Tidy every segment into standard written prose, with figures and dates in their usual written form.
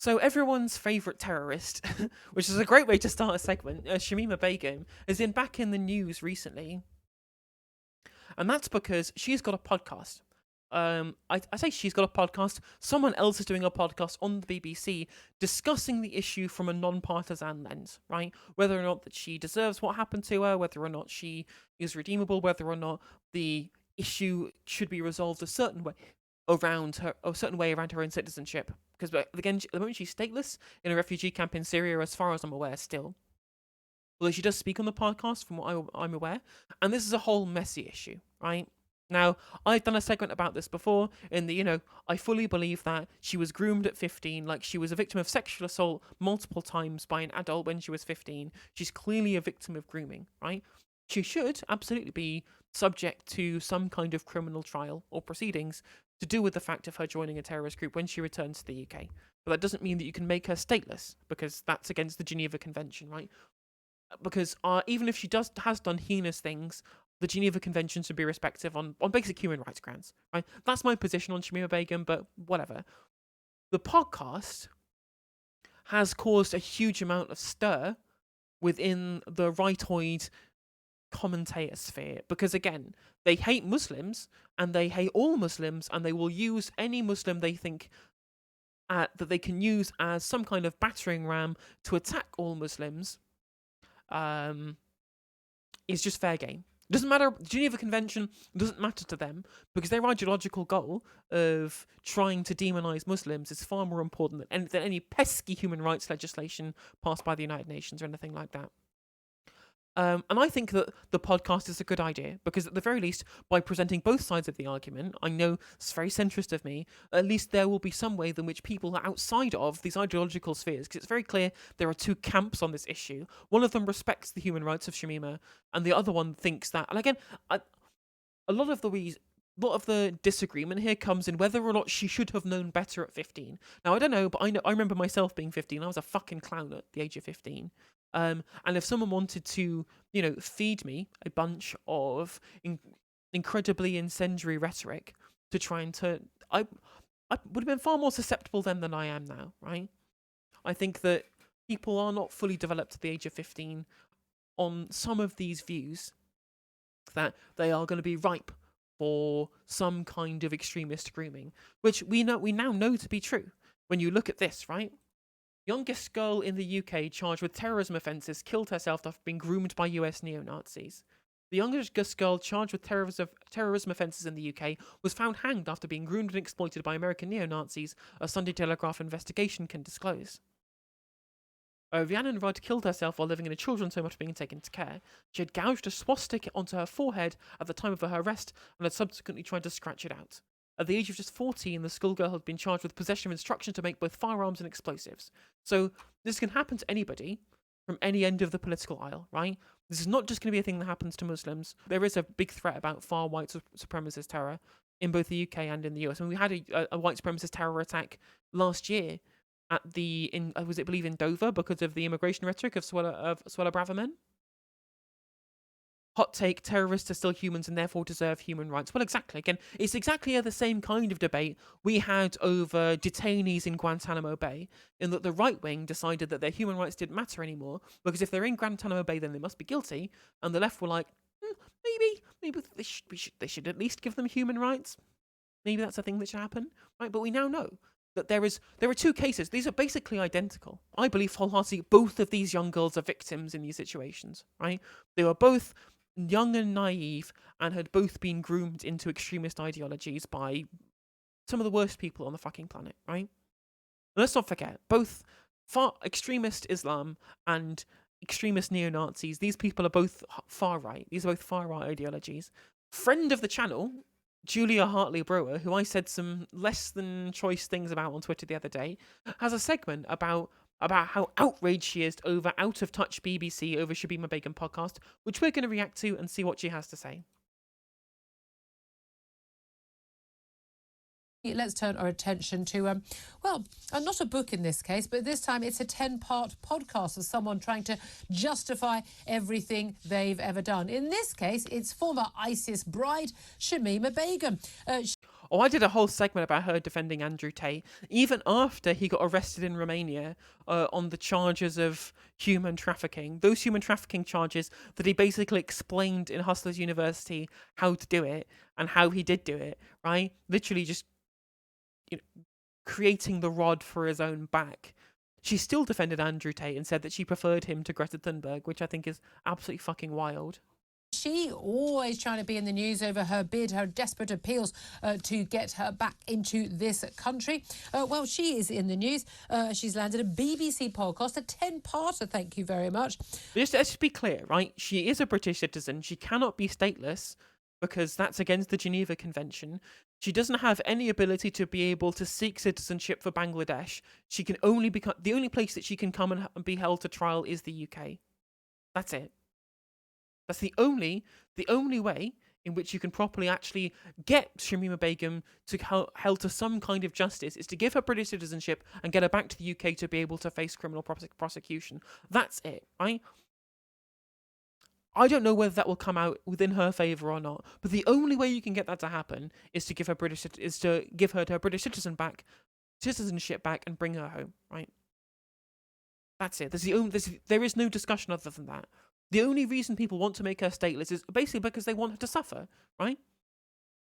So everyone's favourite terrorist, which is a great way to start a segment, Shamima Begum, has been back in the news recently, and that's because she's got a podcast. I say she's got a podcast. Someone else is doing a podcast on the BBC discussing the issue from a non-partisan lens, right? Whether or not that she deserves what happened to her, whether or not she is redeemable, whether or not the issue should be resolved a certain way around her own citizenship. Because again, at the moment she's stateless in a refugee camp in Syria, as far as I'm aware, still. Although she does speak on the podcast, from what I'm aware, and this is a whole messy issue, right? Now, I've done a segment about this before, in the, I fully believe that she was groomed at 15, like she was a victim of sexual assault multiple times by an adult when she was 15. She's clearly a victim of grooming, right? She should absolutely be subject to some kind of criminal trial or proceedings to do with the fact of her joining a terrorist group when she returns to the UK. But that doesn't mean that you can make her stateless, because that's against the Geneva Convention, right? Because even if she has done heinous things, the Geneva Convention should be respected on basic human rights grounds, right? That's my position on Shamima Begum, but whatever. The podcast has caused a huge amount of stir within the rightoid commentator sphere, because again, they hate Muslims, and they hate all Muslims, and they will use any Muslim they think that they can use as some kind of battering ram to attack all Muslims. Is just fair game. It doesn't matter. The Geneva Convention doesn't matter to them, because their ideological goal of trying to demonize Muslims is far more important than any pesky human rights legislation passed by the United Nations or anything like that. And I think that the podcast is a good idea, because at the very least, by presenting both sides of the argument, I know it's very centrist of me, at least there will be some way in which people are outside of these ideological spheres, because it's very clear there are two camps on this issue. One of them respects the human rights of Shamima, and the other one thinks that, and again, a lot of the disagreement here comes in whether or not she should have known better at 15. Now, I don't know, but I remember myself being 15. I was a fucking clown at the age of 15. And if someone wanted to, feed me a bunch of incredibly incendiary rhetoric to try and turn, I would have been far more susceptible then than I am now, right? I think that people are not fully developed at the age of 15 on some of these views, that they are going to be ripe for some kind of extremist grooming, which we now know to be true. When you look at this, right? Youngest girl in the UK charged with terrorism offences killed herself after being groomed by US neo-Nazis. The youngest girl charged with terrorism offences in the UK was found hanged after being groomed and exploited by American neo-Nazis, a Sunday Telegraph investigation can disclose. Rhiannon Rudd killed herself while living in a children's home after being taken into care. She had gouged a swastika onto her forehead at the time of her arrest and had subsequently tried to scratch it out. At the age of just 14, the schoolgirl had been charged with possession of instruction to make both firearms and explosives. So this can happen to anybody from any end of the political aisle, right? This is not just going to be a thing that happens to Muslims. There is a big threat about far white supremacist terror in both the UK and in the US. I mean, we had a white supremacist terror attack last year at in Dover, because of the immigration rhetoric of Suella Braverman. Hot take, terrorists are still humans and therefore deserve human rights. Well, exactly. Again, it's exactly the same kind of debate we had over detainees in Guantanamo Bay, in that the right wing decided that their human rights didn't matter anymore, because if they're in Guantanamo Bay, then they must be guilty, and the left were like, maybe they should at least give them human rights. Maybe that's a thing that should happen, right? But we now know that there are two cases. These are basically identical. I believe wholeheartedly both of these young girls are victims in these situations, right? They were both young and naive, and had both been groomed into extremist ideologies by some of the worst people on the fucking planet, right? And let's not forget, both extremist Islam and extremist neo-Nazis, these people are both far right. These are both far right ideologies. Friend of the channel, Julia Hartley-Brewer, who I said some less than choice things about on Twitter the other day, has a segment about how outraged she is over out-of-touch BBC over Shamima Begum podcast, which we're going to react to and see what she has to say. Let's turn our attention to, not a book in this case, but this time it's a 10-part podcast of someone trying to justify everything they've ever done. In this case, it's former ISIS bride Shamima Begum. Oh, I did a whole segment about her defending Andrew Tate, even after he got arrested in Romania on the charges of human trafficking. Those human trafficking charges that he basically explained in Hustlers University how to do it and how he did do it, right? Literally just creating the rod for his own back. She still defended Andrew Tate and said that she preferred him to Greta Thunberg, which I think is absolutely fucking wild. She always trying to be in the news over her bid, her desperate appeals to get her back into this country. Well, she is in the news. She's landed a BBC podcast, a 10-parter, thank you very much. Let's just be clear, right? She is a British citizen. She cannot be stateless because that's against the Geneva Convention. She doesn't have any ability to be able to seek citizenship for Bangladesh. She can only become the only place that she can come and be held to trial is the UK. That's it. That's the only way in which you can properly actually get Shamima Begum to held to some kind of justice is to give her British citizenship and get her back to the UK to be able to face criminal prosecution. That's it, right? I don't know whether that will come out within her favour or not, but the only way you can get that to happen is to give her her British citizenship back and bring her home, right? That's it. There is no discussion other than that. The only reason people want to make her stateless is basically because they want her to suffer, right?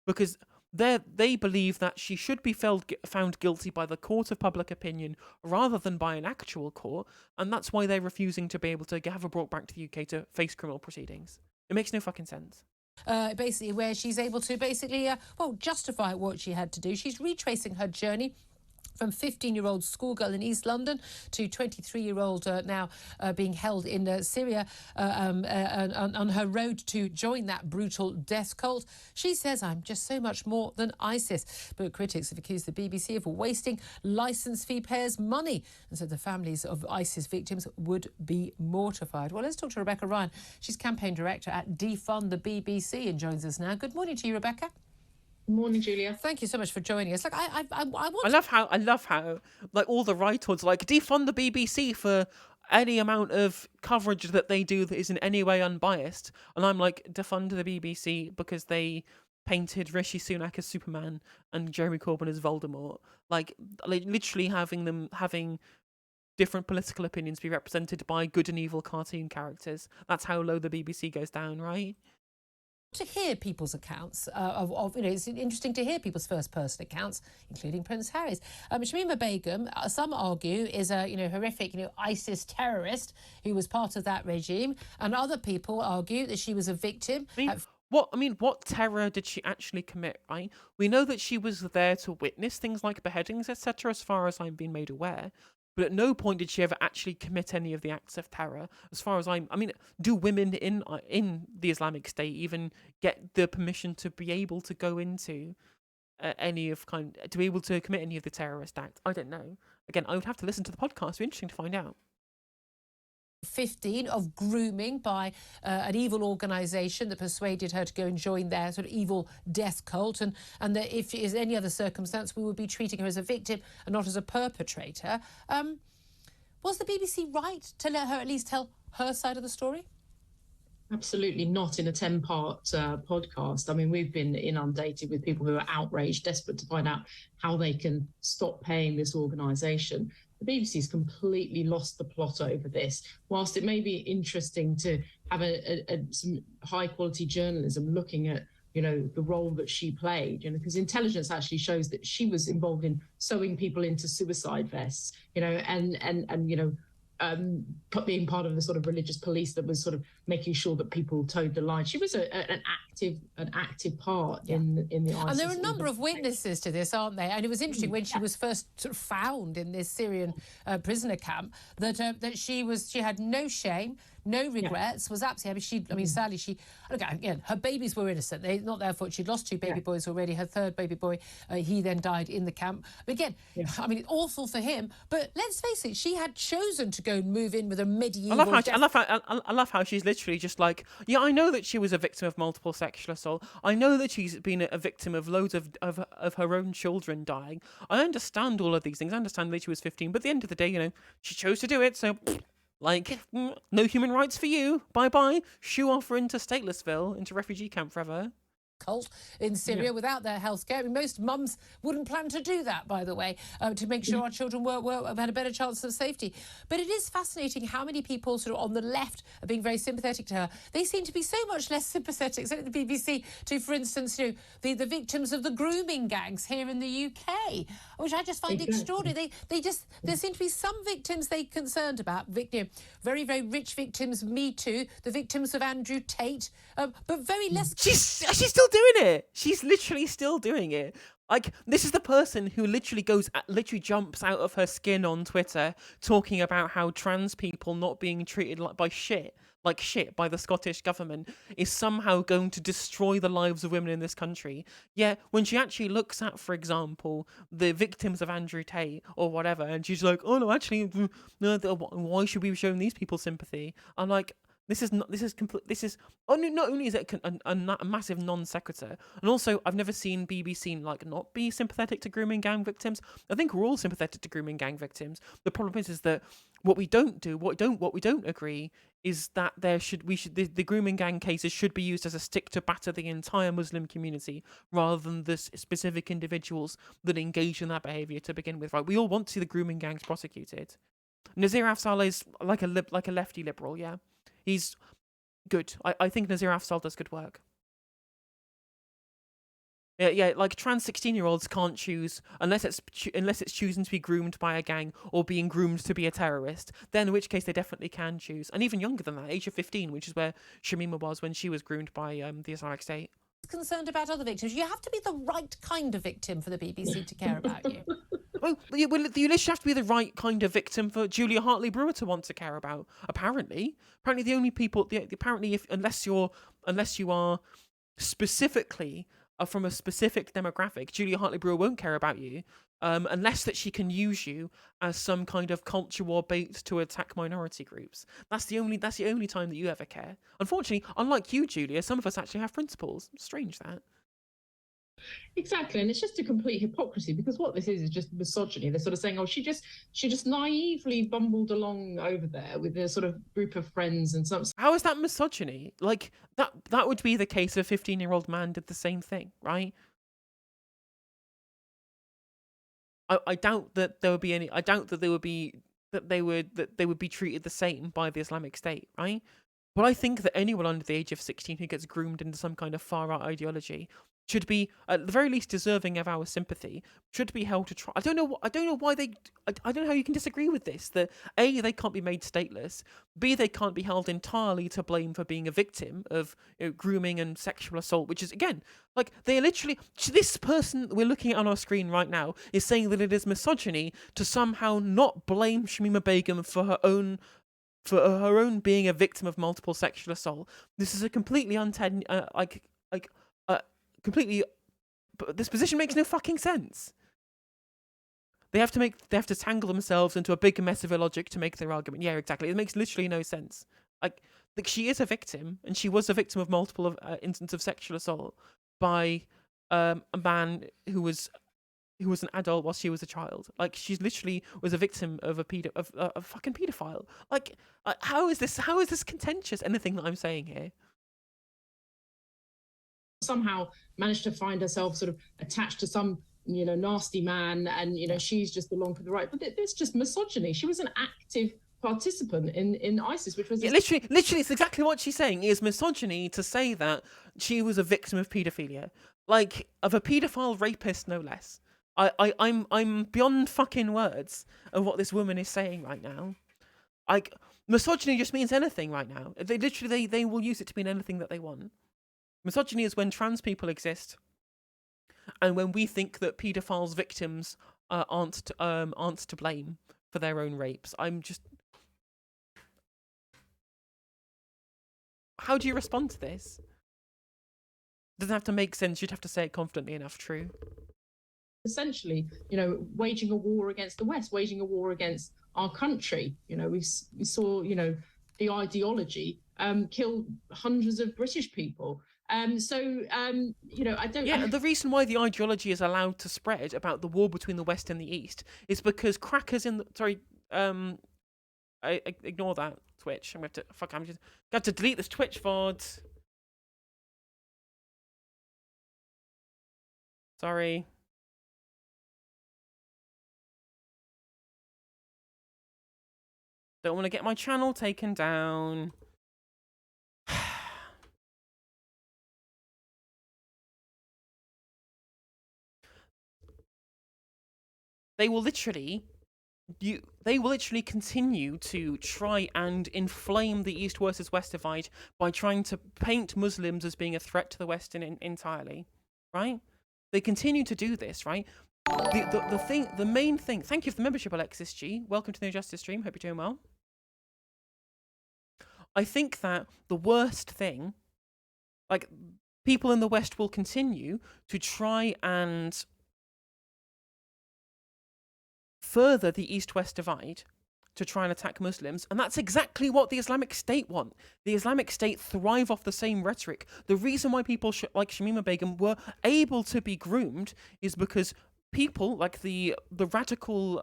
Because they believe that she should be found guilty by the court of public opinion rather than by an actual court, and that's why they're refusing to be able to have her brought back to the UK to face criminal proceedings. It makes no fucking sense. Basically, where she's able to justify what she had to do. She's retracing her journey from 15-year-old schoolgirl in East London to 23-year-old now being held in Syria on her road to join that brutal death cult. She says, "I'm just so much more than ISIS." But critics have accused the BBC of wasting licence fee payers' money and said the families of ISIS victims would be mortified. Well, let's talk to Rebecca Ryan. She's campaign director at Defund the BBC and joins us now. Good morning to you, Rebecca. Morning, Julia. Thank you so much for joining us. Look, I love how like all the writers like defund the BBC for any amount of coverage that they do that is in any way unbiased, and I'm like, defund the BBC because they painted Rishi Sunak as Superman and Jeremy Corbyn as Voldemort. Like literally having different political opinions be represented by good and evil cartoon characters. That's how low the BBC goes down, right? To hear people's accounts it's interesting to hear people's first-person accounts, including Prince Harry's. Shamima Begum, some argue, is a horrific ISIS terrorist who was part of that regime, and other people argue that she was a victim. What terror did she actually commit, right? We know that she was there to witness things like beheadings, etc., as far as I'm being made aware. But at no point did she ever actually commit any of the acts of terror. As far as do women in the Islamic State even get the permission to be able to go into to be able to commit any of the terrorist acts? I don't know. Again, I would have to listen to the podcast. It'd be interesting to find out. 15 of grooming by an evil organisation that persuaded her to go and join their sort of evil death cult, and that if it is any other circumstance, we would be treating her as a victim and not as a perpetrator. Was the BBC right to let her at least tell her side of the story? Absolutely not in a 10-part podcast. I mean, we've been inundated with people who are outraged, desperate to find out how they can stop paying this organisation. The BBC's completely lost the plot over this. Whilst it may be interesting to have some high-quality journalism looking at, the role that she played, because intelligence actually shows that she was involved in sewing people into suicide vests, being part of the sort of religious police that was sort of making sure that people towed the line. She was an active part in the ISIS. And there are a number of witnesses to this, aren't there? And it was interesting when she was first sort of found in this Syrian prisoner camp that she had no shame, no regrets, was absolutely. Sadly, her babies were innocent. They're not their fault. She'd lost two baby boys already. Her third baby boy, he then died in the camp. But again, it's awful for him. But let's face it, she had chosen to go and move in with a medieval. I love how she's literally just like, I know that she was a victim of multiple sexual assault. I know that she's been a victim of loads of her own children dying. I understand all of these things. I understand that she was 15, but at the end of the day, she chose to do it. So. No human rights for you. Bye-bye. Shoo off her into Statelessville, into refugee camp forever. cult in Syria without their healthcare. I mean, most mums wouldn't plan to do that, by the way, to make sure our children had a better chance of safety. But it is fascinating how many people sort of on the left are being very sympathetic to her. They seem to be so much less sympathetic, certainly the BBC, to, for instance, the victims of the grooming gangs here in the UK, which I just find extraordinary. There seem to be some victims they're concerned about, very, very rich victims, Me Too, the victims of Andrew Tate, but very less. She's still doing it. She's literally still doing it. Like, this is the person who literally jumps out of her skin on Twitter talking about how trans people not being treated like shit by the Scottish government is somehow going to destroy the lives of women in this country. Yeah, when she actually looks at, for example, the victims of Andrew Tate or whatever, and she's like, oh no, actually, no, why should we be showing these people sympathy? I'm like, not only is it a massive non sequitur, and also I've never seen BBC not be sympathetic to grooming gang victims. I think we're all sympathetic to grooming gang victims. The problem is that what we don't agree is that the grooming gang cases should be used as a stick to batter the entire Muslim community rather than the specific individuals that engage in that behaviour to begin with. Right? We all want to see the grooming gangs prosecuted. Nazir Afzal is like a lefty liberal, yeah. He's good. I think Nazir Afzal does good work. Yeah, like trans 16-year-olds can't choose unless it's choosing to be groomed by a gang or being groomed to be a terrorist. Then, in which case, they definitely can choose, and even younger than that, age of 15, which is where Shamima was when she was groomed by the Islamic State. Concerned about other victims. You have to be the right kind of victim for the BBC to care about you. Well, you literally have to be the right kind of victim for Julia Hartley-Brewer to want to care about. Apparently, the only people, unless you are specifically from a specific demographic, Julia Hartley-Brewer won't care about you, unless that she can use you as some kind of culture war bait to attack minority groups. That's the only time that you ever care. Unfortunately, unlike you, Julia, some of us actually have principles. Strange that. Exactly, and it's just a complete hypocrisy, because what this is just misogyny. They're sort of saying, oh, she just naively bumbled along over there with a sort of group of friends and some. How is that misogyny? Like, that would be the case if a 15-year-old man did the same thing, right? I doubt that there would be any. I doubt that they would be treated the same by the Islamic State, right? But I think that anyone under the age of 16 who gets groomed into some kind of far-right ideology should be, at the very least, deserving of our sympathy, should be held to trial. I don't know why they... I don't know how you can disagree with this, that A, they can't be made stateless, B, they can't be held entirely to blame for being a victim of grooming and sexual assault, which is, again, like, they literally... This person we're looking at on our screen right now is saying that it is misogyny to somehow not blame Shamima Begum for her own being a victim of multiple sexual assault. This is a completely completely. But this position makes no fucking sense. They have to tangle themselves into a big mess of illogic to make their argument. Yeah, exactly. It makes literally no sense. Like she is a victim, and she was a victim of multiple instances of sexual assault by a man who was an adult while she was a child. Like, she's literally was a victim of a fucking paedophile. Like, how is this contentious? Anything that I'm saying here? Somehow managed to find herself sort of attached to some, nasty man, and she's just along for the ride. But it's just misogyny. She was an active participant in ISIS, which was literally, it's exactly what she's saying. It is misogyny to say that she was a victim of paedophilia, like of a paedophile rapist, no less. I'm beyond fucking words of what this woman is saying right now. Like, misogyny just means anything right now. They will use it to mean anything that they want. Misogyny is when trans people exist, and when we think that paedophiles' victims aren't to blame for their own rapes. How do you respond to this? It doesn't have to make sense. You'd have to say it confidently enough. True. Essentially, waging a war against the West, waging a war against our country. We saw, the ideology kill hundreds of British people. I don't. Yeah, the reason why the ideology is allowed to spread about the war between the West and the East is because crackers in the... Sorry, I ignore that, Twitch. I'm going to delete this Twitch VOD. Sorry. Don't want to get my channel taken down. They will literally continue to try and inflame the East versus West divide by trying to paint Muslims as being a threat to the West entirely, right? They continue to do this, right? The main thing. Thank you for the membership, Alexis G. Welcome to the Justice stream. Hope you're doing well. I think that the worst thing, like, people in the West will continue to try and further the East-West divide to try and attack Muslims, and that's exactly what the Islamic State want. The Islamic State thrive off the same rhetoric. The reason why people like Shamima Begum were able to be groomed is because people like the radical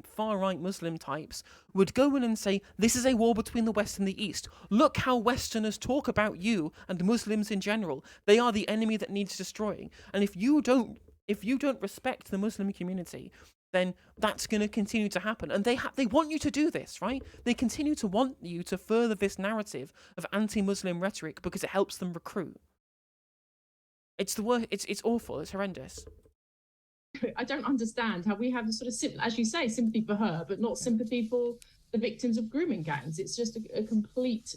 far-right Muslim types would go in and say, this is a war between the West and the East. Look how Westerners talk about you and Muslims in general. They are the enemy that needs destroying. And if you don't respect the Muslim community, then that's going to continue to happen. And they want you to do this, right? They continue to want you to further this narrative of anti-Muslim rhetoric because it helps them recruit. It's the worst. It's awful. It's horrendous. I don't understand how we have a sort of, as you say, sympathy for her, but not sympathy for the victims of grooming gangs. It's just a complete.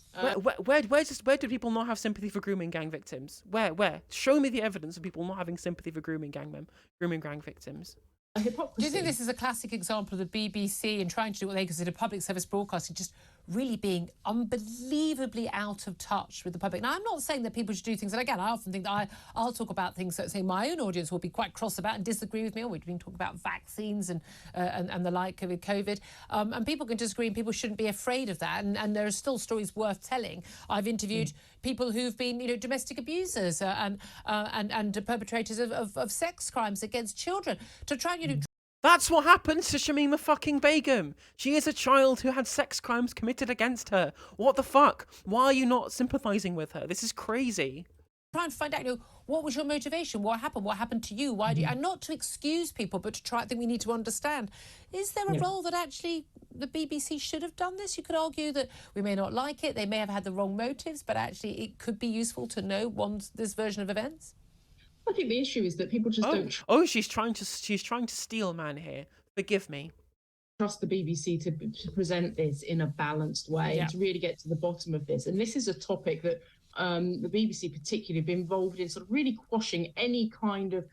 Where do people not have sympathy for grooming gang victims? Where? Show me the evidence of people not having sympathy for grooming gang victims. Hypocrisy. Do you think this is a classic example of the BBC and trying to do what they consider public service broadcasting, just really being unbelievably out of touch with the public? Now, I'm not saying that people should do things, and again, I often think that I'll talk about things that, say, my own audience will be quite cross about and disagree with me, or we've been talking about vaccines and the like with COVID, and people can disagree, and people shouldn't be afraid of that, and there are still stories worth telling. I've interviewed people who've been, domestic abusers and perpetrators of sex crimes against children to try and, That's what happens to Shamima fucking Begum. She is a child who had sex crimes committed against her. What the fuck? Why are you not sympathizing with her? This is crazy. try and find out, what was your motivation? What happened? What happened to you? Why do you? And not to excuse people, but to try. I think we need to understand. Is there a role that actually the BBC should have done this? You could argue that we may not like it. They may have had the wrong motives, but actually it could be useful to know this version of events. I think the issue is that people just don't. Oh, she's trying to steal man here. Forgive me. Trust the BBC to present this in a balanced way and to really get to the bottom of this. And this is a topic that the BBC particularly have been involved in, sort of really quashing any kind of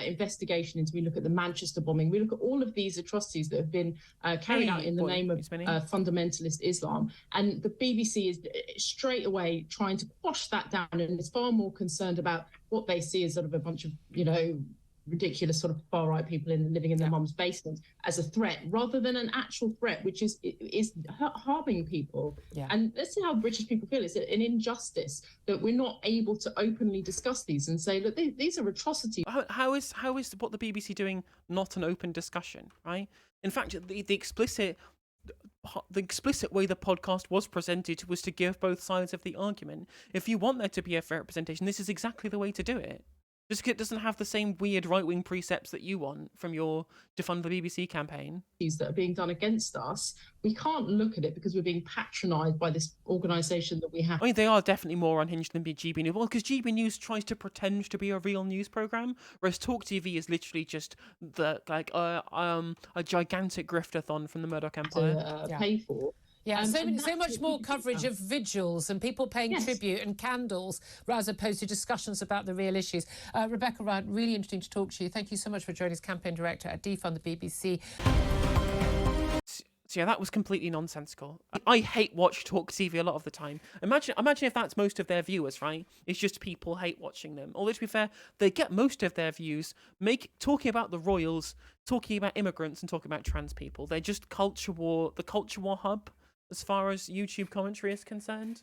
investigation into. We look at the Manchester bombing. We look at all of these atrocities that have been carried out in the name of fundamentalist Islam. And the BBC is straight away trying to quash that down and is far more concerned about what they see as sort of a bunch of, ridiculous sort of far-right people living in their mum's basement as a threat, rather than an actual threat, which is harming people. And let's see how British people feel. It's an injustice that we're not able to openly discuss these and say, look, these are atrocities. How is what the BBC doing not an open discussion, right? In fact, the explicit way the podcast was presented was to give both sides of the argument. If you want there to be a fair representation, this is exactly the way to do it. Just because it doesn't have the same weird right-wing precepts that you want from your Defund the BBC campaign. That are being done against us, we can't look at it because we're being patronised by this organisation that we have. I mean, they are definitely more unhinged than GB News. Well, because GB News tries to pretend to be a real news programme, whereas Talk TV is literally just a gigantic griftathon from the Murdoch Empire. Pay for. Yeah, so much more coverage of vigils and people paying tribute and candles, as opposed to discussions about the real issues. Rebecca Ryan, really interesting to talk to you. Thank you so much for joining as campaign director at Defund the BBC. So yeah, that was completely nonsensical. I hate watch Talk TV a lot of the time. Imagine if that's most of their viewers, right? It's just people hate watching them. Although to be fair, they get most of their views talking about the royals, talking about immigrants, and talking about trans people. They're just the culture war hub as far as YouTube commentary is concerned.